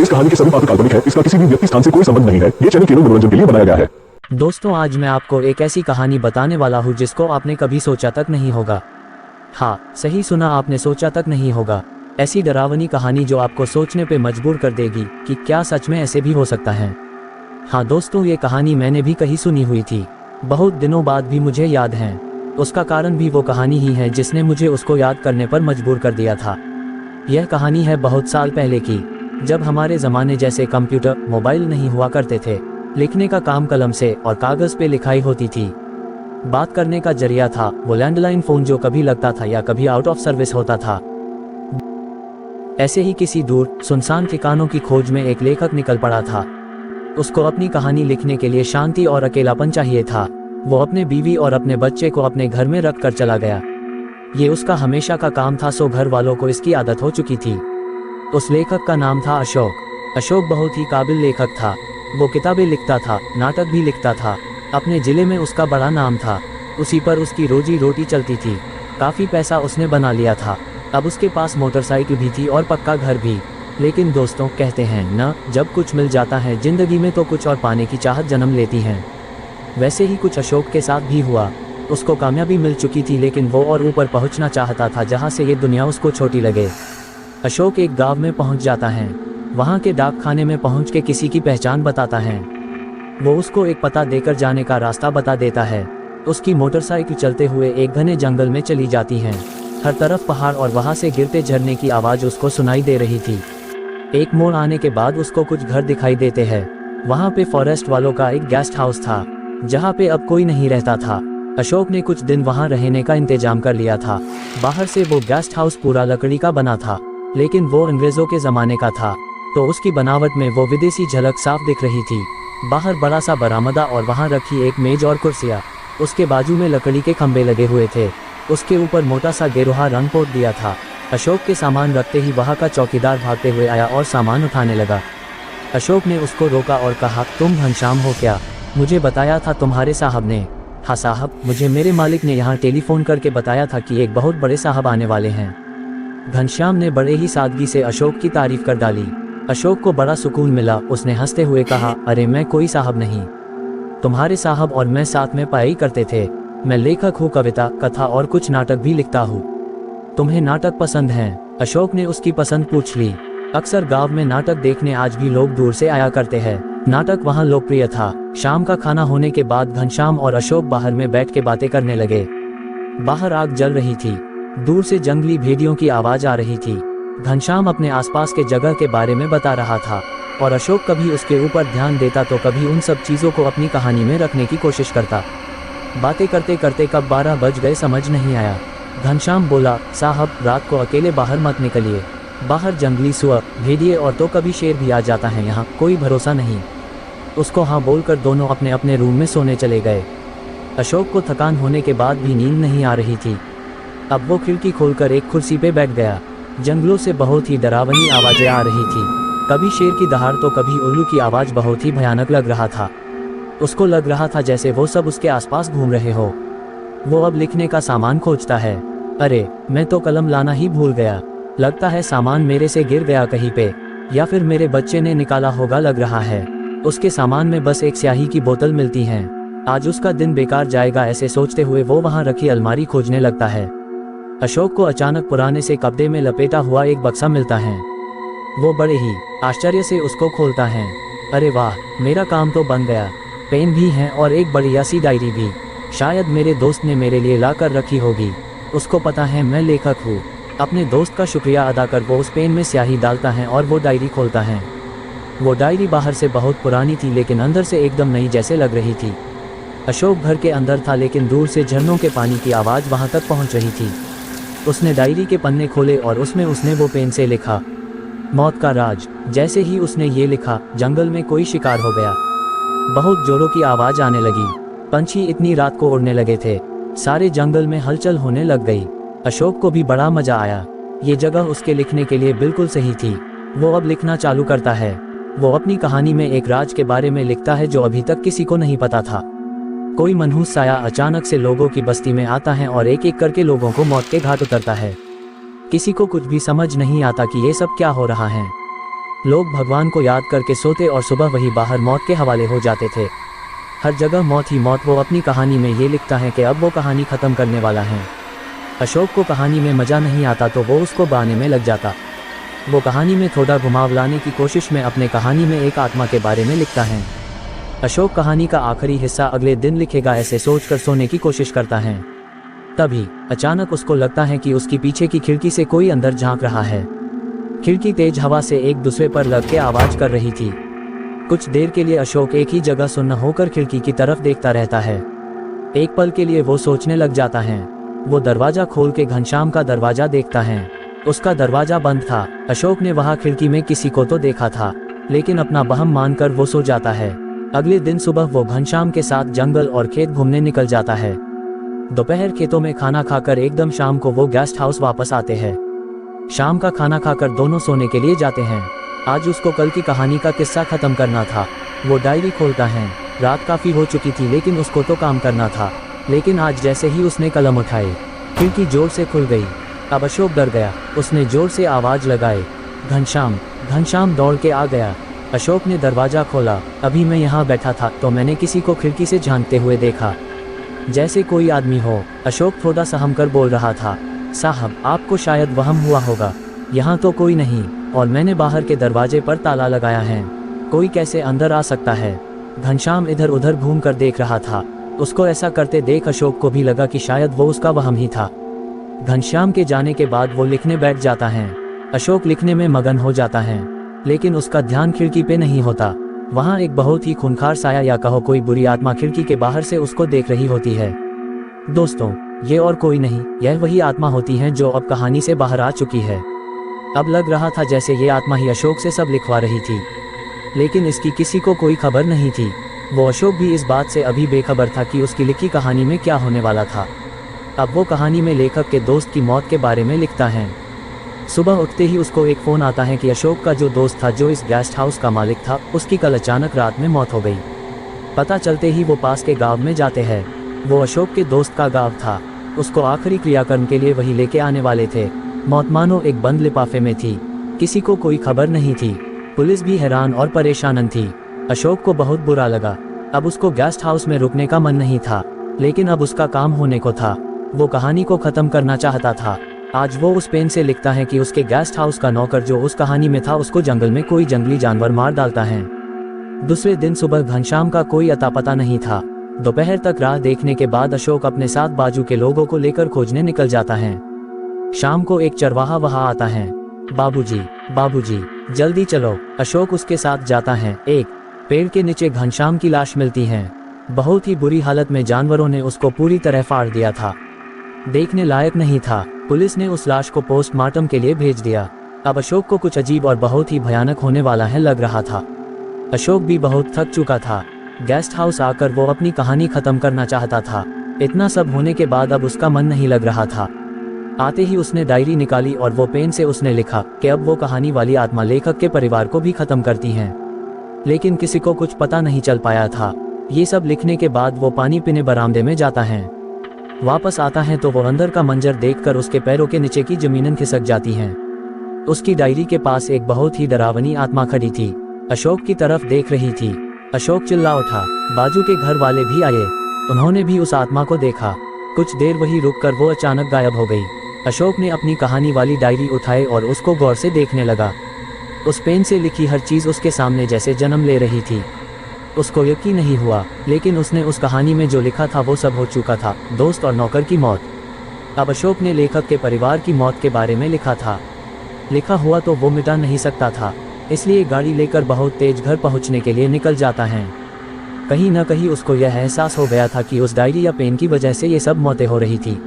इस कहानी के सभी पात्र काल्पनिक है। इसका किसी भी व्यक्ति स्थान से कोई संबंध नहीं है। ये चैनल केवल मनोरंजन के लिए बनाया गया है। दोस्तों, आज मैं आपको एक ऐसी कहानी बताने वाला हूँ जिसको आपने कभी सोचा तक नहीं होगा। हाँ, सही सुना, आपने सोचा तक नहीं होगा। ऐसी डरावनी कहानी जो आपको सोचने पे मजबूर कर देगी कि क्या सच में ऐसे भी हो सकता है। हाँ दोस्तों, ये कहानी मैंने भी कहीं सुनी हुई थी। बहुत दिनों बाद भी मुझे याद है। उसका कारण भी वो कहानी ही है जिसने मुझे उसको याद करने पर मजबूर कर दिया था। यह कहानी है बहुत साल पहले की, जब हमारे ज़माने जैसे कंप्यूटर, मोबाइल नहीं हुआ करते थे। लिखने का काम कलम से और कागज़ पे लिखाई होती थी। बात करने का जरिया था वो लैंडलाइन फ़ोन जो कभी लगता था या कभी आउट ऑफ सर्विस होता था। ऐसे ही किसी दूर सुनसान ठिकानों की खोज में एक लेखक निकल पड़ा था। उसको अपनी कहानी लिखने के लिए शांति और अकेलापन चाहिए था। वो अपने बीवी और अपने बच्चे को अपने घर में रख कर चला गया। ये उसका हमेशा का काम था, सो घर वालों को इसकी आदत हो चुकी थी। उस लेखक का नाम था अशोक। अशोक बहुत ही काबिल लेखक था। वो किताबें लिखता था, नाटक भी लिखता था। अपने ज़िले में उसका बड़ा नाम था। उसी पर उसकी रोजी रोटी चलती थी। काफ़ी पैसा उसने बना लिया था। अब उसके पास मोटरसाइकिल भी थी और पक्का घर भी। लेकिन दोस्तों, कहते हैं न, जब कुछ मिल जाता है जिंदगी में तो कुछ और पाने की चाहत जन्म लेती है। वैसे ही कुछ अशोक के साथ भी हुआ। उसको कामयाबी मिल चुकी थी, लेकिन वो और ऊपर पहुंचना चाहता था जहां से ये दुनिया उसको छोटी लगे। अशोक एक गांव में पहुंच जाता है। वहां के डाकखाने में पहुंच के किसी की पहचान बताता है। वो उसको एक पता देकर जाने का रास्ता बता देता है। उसकी मोटरसाइकिल चलते हुए एक घने जंगल में चली जाती है। हर तरफ पहाड़ और वहां से गिरते झरने की आवाज़ उसको सुनाई दे रही थी। एक मोड़ आने के बाद उसको कुछ घर दिखाई देते हैं। वहां पे फॉरेस्ट वालों का एक गेस्ट हाउस था, जहां पे अब कोई नहीं रहता था। अशोक ने कुछ दिन वहां रहने का इंतजाम कर लिया था। बाहर से वो गेस्ट हाउस पूरा लकड़ी का बना था, लेकिन वो अंग्रेजों के ज़माने का था, तो उसकी बनावट में वो विदेशी झलक साफ दिख रही थी। बाहर बड़ा सा बरामदा और वहां रखी एक मेज और कुर्सियाँ। उसके बाजू में लकड़ी के खंभे लगे हुए थे। उसके ऊपर मोटा सा गेरुआ रंग पोत दिया था। अशोक के सामान रखते ही वहां का चौकीदार भागते हुए आया और सामान उठाने लगा। अशोक ने उसको रोका और कहा, तुम घनश्याम हो क्या? मुझे बताया था तुम्हारे साहब ने। हाँ साहब, मुझे मेरे मालिक ने यहाँ टेलीफोन करके बताया था कि एक बहुत बड़े साहब आने वाले हैं। घनश्याम ने बड़े ही सादगी से अशोक की तारीफ कर डाली। अशोक को बड़ा सुकून मिला। उसने हंसते हुए कहा, अरे मैं कोई साहब नहीं। तुम्हारे साहब और मैं साथ में पढ़ाई करते थे। मैं लेखक हूँ, कविता, कथा और कुछ नाटक भी लिखता हूँ। तुम्हें नाटक पसंद हैं? अशोक ने उसकी पसंद पूछ ली। अक्सर गांव में नाटक देखने आज भी लोग दूर से आया करते हैं। नाटक वहां लोकप्रिय था। शाम का खाना होने के बाद घनश्याम और अशोक बाहर में बैठ के बातें करने लगे। बाहर आग जल रही थी। दूर से जंगली भेड़ियों की आवाज आ रही थी। घनश्याम अपने आसपास के जगह के बारे में बता रहा था और अशोक कभी उसके ऊपर ध्यान देता तो कभी उन सब चीज़ों को अपनी कहानी में रखने की कोशिश करता। बातें करते करते कब 12 बज गए समझ नहीं आया। घनश्याम बोला, साहब, रात को अकेले बाहर मत निकलिए। बाहर जंगली सुअर, भेड़िए और तो कभी शेर भी आ जाता है, यहाँ कोई भरोसा नहीं। उसको हाँ बोलकर दोनों अपने अपने रूम में सोने चले गए। अशोक को थकान होने के बाद भी नींद नहीं आ रही थी। अब वो खिड़की खोलकर एक कुर्सी पे बैठ गया। जंगलों से बहुत ही डरावनी आवाज़ें आ रही थी। कभी शेर की दहाड़ तो कभी उल्लू की आवाज़। बहुत ही भयानक लग रहा था। उसको लग रहा था जैसे वो सब उसके आसपास घूम रहे हो। वो अब लिखने का सामान खोजता है। अरे, मैं तो कलम लाना ही भूल गया। लगता है सामान मेरे से गिर गया कहीं पे, या फिर मेरे बच्चे ने निकाला होगा, लग रहा है। उसके सामान में बस एक स्याही की बोतल मिलती है। आज उसका दिन बेकार जाएगा, ऐसे सोचते हुए वो वहां रखी अलमारी खोजने लगता है। अशोक को अचानक पुराने से कपड़े में लपेटा हुआ एक बक्सा मिलता है। वो बड़े ही आश्चर्य से उसको खोलता है। अरे वाह, मेरा काम तो बन गया। पेन भी है और एक बढ़िया सी डायरी भी। शायद मेरे दोस्त ने मेरे लिए ला कर रखी होगी। उसको पता है मैं लेखक हूँ। अपने दोस्त का शुक्रिया अदा कर वो उस पेन में स्याही डालता है और वो डायरी खोलता है। वो डायरी बाहर से बहुत पुरानी थी, लेकिन अंदर से एकदम नई जैसे लग रही थी। अशोक घर के अंदर था, लेकिन दूर से झरनों के पानी की आवाज़ वहाँ तक पहुँच रही थी। उसने डायरी के पन्ने खोले और उसमें उसने वो पेन से लिखा, मौत का राज। जैसे ही उसने ये लिखा, जंगल में कोई शिकार हो गया। बहुत जोरों की आवाज़ आने लगी। पंछी इतनी रात को उड़ने लगे थे। सारे जंगल में हलचल होने लग गई। अशोक को भी बड़ा मजा आया। ये जगह उसके लिखने के लिए बिल्कुल सही थी। वो अब लिखना चालू करता है। वो अपनी कहानी में एक राज के बारे में लिखता है जो अभी तक किसी को नहीं पता था। कोई मनहूस साया अचानक से लोगों की बस्ती में आता है और एक एक करके लोगों को मौत के घाट उतरता है। किसी को कुछ भी समझ नहीं आता कि ये सब क्या हो रहा है। लोग भगवान को याद करके सोते और सुबह वही बाहर मौत के हवाले हो जाते थे। हर जगह मौत ही मौत। वो अपनी कहानी में ये लिखता है कि अब वो कहानी ख़त्म करने वाला है। अशोक को कहानी में मज़ा नहीं आता तो वो उसको बहाने में लग जाता। वो कहानी में थोड़ा घुमाव लाने की कोशिश में अपने कहानी में एक आत्मा के बारे में लिखता है। अशोक कहानी का आखिरी हिस्सा अगले दिन लिखेगा ऐसे सोचकर सोने की कोशिश करता है। तभी अचानक उसको लगता है कि उसकी पीछे की खिड़की से कोई अंदर झांक रहा है। खिड़की तेज हवा से एक दूसरे पर लग के आवाज कर रही थी। कुछ देर के लिए अशोक एक ही जगह सुन्न होकर खिड़की की तरफ देखता रहता है। एक पल के लिए वो सोचने लग जाता है। वो दरवाजा खोल के घनश्याम का दरवाजा देखता है। उसका दरवाजा बंद था। अशोक ने वहां खिड़की में किसी को तो देखा था, लेकिन अपना वहम मानकर वो सो जाता है। अगले दिन सुबह वो घनश्याम के साथ जंगल और खेत घूमने निकल जाता है। दोपहर खेतों में खाना खाकर एकदम शाम को वो गेस्ट हाउस वापस आते हैं। शाम का खाना खाकर दोनों सोने के लिए जाते हैं। आज उसको कल की कहानी का किस्सा खत्म करना था। वो डायरी खोलता है। रात काफी हो चुकी थी लेकिन उसको तो काम करना था। लेकिन आज जैसे ही उसने कलम उठाई, खिड़की जोर से खुल गई। अब अशोक डर गया। उसने जोर से आवाज लगाई, घनश्याम। घनश्याम दौड़ के आ गया। अशोक ने दरवाजा खोला। अभी मैं यहाँ बैठा था तो मैंने किसी को खिड़की से झांकते हुए देखा, जैसे कोई आदमी हो। अशोक थोड़ा सहम कर बोल रहा था, साहब आपको शायद वहम हुआ होगा, यहाँ तो कोई नहीं और मैंने बाहर के दरवाजे पर ताला लगाया है, कोई कैसे अंदर आ सकता है। घनश्याम इधर उधर घूम कर देख रहा था। उसको ऐसा करते देख अशोक को भी लगा कि शायद वो उसका वहम ही था। घनश्याम के जाने के बाद वो लिखने बैठ जाता है। अशोक लिखने में मगन हो जाता है, लेकिन उसका ध्यान खिड़की पे नहीं होता। वहाँ एक बहुत ही खूंखार साया या कहो कोई बुरी आत्मा खिड़की के बाहर से उसको देख रही होती है। दोस्तों, ये और कोई नहीं, यह वही आत्मा होती है जो अब कहानी से बाहर आ चुकी है। अब लग रहा था जैसे ये आत्मा ही अशोक से सब लिखवा रही थी, लेकिन इसकी किसी को कोई खबर नहीं थी। वो अशोक भी इस बात से अभी बेखबर था कि उसकी लिखी कहानी में क्या होने वाला था। अब वो कहानी में लेखक के दोस्त की मौत के बारे में लिखता है। सुबह उठते ही उसको एक फ़ोन आता है कि अशोक का जो दोस्त था, जो इस गेस्ट हाउस का मालिक था, उसकी कल अचानक रात में मौत हो गई। पता चलते ही वो पास के गांव में जाते हैं। वो अशोक के दोस्त का गांव था। उसको आखिरी क्रियाकर्म के लिए वही लेके आने वाले थे। मौत मानो एक बंद लिफाफे में थी। किसी को कोई खबर नहीं थी। पुलिस भी हैरान और परेशान थी। अशोक को बहुत बुरा लगा। अब उसको गेस्ट हाउस में रुकने का मन नहीं था, लेकिन अब उसका काम होने को था। वो कहानी को ख़त्म करना चाहता था। आज वो उस पेन से लिखता है कि उसके गेस्ट हाउस का नौकर जो उस कहानी में था, उसको जंगल में कोई जंगली जानवर मार डालता है। दूसरे दिन सुबह घनश्याम का कोई अता पता नहीं था। दोपहर तक राह देखने के बाद अशोक अपने साथ बाजू के लोगों को लेकर खोजने निकल जाता है। शाम को एक चरवाहा वहां आता है। बाबूजी, बाबूजी, जल्दी चलो। अशोक उसके साथ जाता है। एक पेड़ के नीचे घनश्याम की लाश मिलती है। बहुत ही बुरी हालत में जानवरों ने उसको पूरी तरह फाड़ दिया था। देखने लायक नहीं था। पुलिस ने उस लाश को पोस्टमार्टम के लिए भेज दिया। अब अशोक को कुछ अजीब और बहुत ही भयानक होने वाला है लग रहा था। अशोक भी बहुत थक चुका था। गेस्ट हाउस आकर वो अपनी कहानी खत्म करना चाहता था। इतना सब होने के बाद अब उसका मन नहीं लग रहा था। आते ही उसने डायरी निकाली और वो पेन से उसने लिखा कि अब वो कहानी वाली आत्मा लेखक के परिवार को भी खत्म करती हैं। लेकिन किसी को कुछ पता नहीं चल पाया था। ये सब लिखने के बाद वो पानी पीने बरामदे में जाता है। वापस आता है तो वो अंदर का मंजर देखकर उसके पैरों के नीचे की जमीनें खिसक जाती हैं। उसकी डायरी के पास एक बहुत ही डरावनी आत्मा खड़ी थी। अशोक की तरफ देख रही थी। अशोक चिल्ला उठा। बाजू के घर वाले भी आए। उन्होंने भी उस आत्मा को देखा। कुछ देर वही रुककर वो अचानक गायब हो गई। अशोक ने अपनी कहानी वाली डायरी उठाई और उसको गौर से देखने लगा। उस पेन से लिखी हर चीज़ उसके सामने जैसे जन्म ले रही थी। उसको यकीन नहीं हुआ, लेकिन उसने उस कहानी में जो लिखा था वो सब हो चुका था। दोस्त और नौकर की मौत। अब अशोक ने लेखक के परिवार की मौत के बारे में लिखा था। लिखा हुआ तो वो मिटा नहीं सकता था, इसलिए गाड़ी लेकर बहुत तेज घर पहुंचने के लिए निकल जाता है। कहीं न कहीं उसको यह एहसास हो गया था कि उस डायरी या पेन की वजह से ये सब मौतें हो रही थी।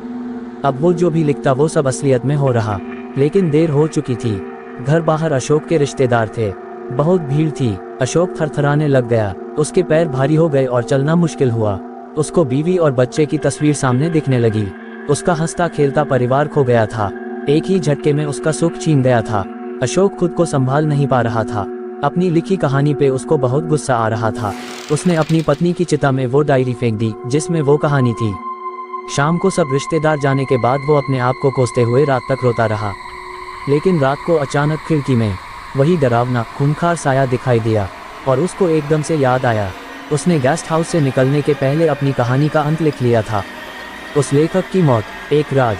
अब वो जो भी लिखता वो सब असलियत में हो रहा, लेकिन देर हो चुकी थी। घर बाहर अशोक के रिश्तेदार थे। बहुत भीड़ थी। अशोक थरथराने लग गया। उसके पैर भारी हो गए और चलना मुश्किल हुआ। उसको बीवी और बच्चे की तस्वीर सामने दिखने लगी। उसका हंसता खेलता परिवार खो गया था। एक ही झटके में उसका सुख छीन गया था। अशोक खुद को संभाल नहीं पा रहा था। अपनी लिखी कहानी पे उसको बहुत गुस्सा आ रहा था। उसने अपनी पत्नी की चिता में वो डायरी फेंक दी जिसमें वो कहानी थी। शाम को सब रिश्तेदार जाने के बाद वो अपने आप को कोसते हुए रात तक रोता रहा। लेकिन रात को अचानक खिड़की में वही डरावना खूंखार साया दिखाई दिया और उसको एकदम से याद आया, उसने गेस्ट हाउस से निकलने के पहले अपनी कहानी का अंत लिख लिया था। उस लेखक की मौत एक राज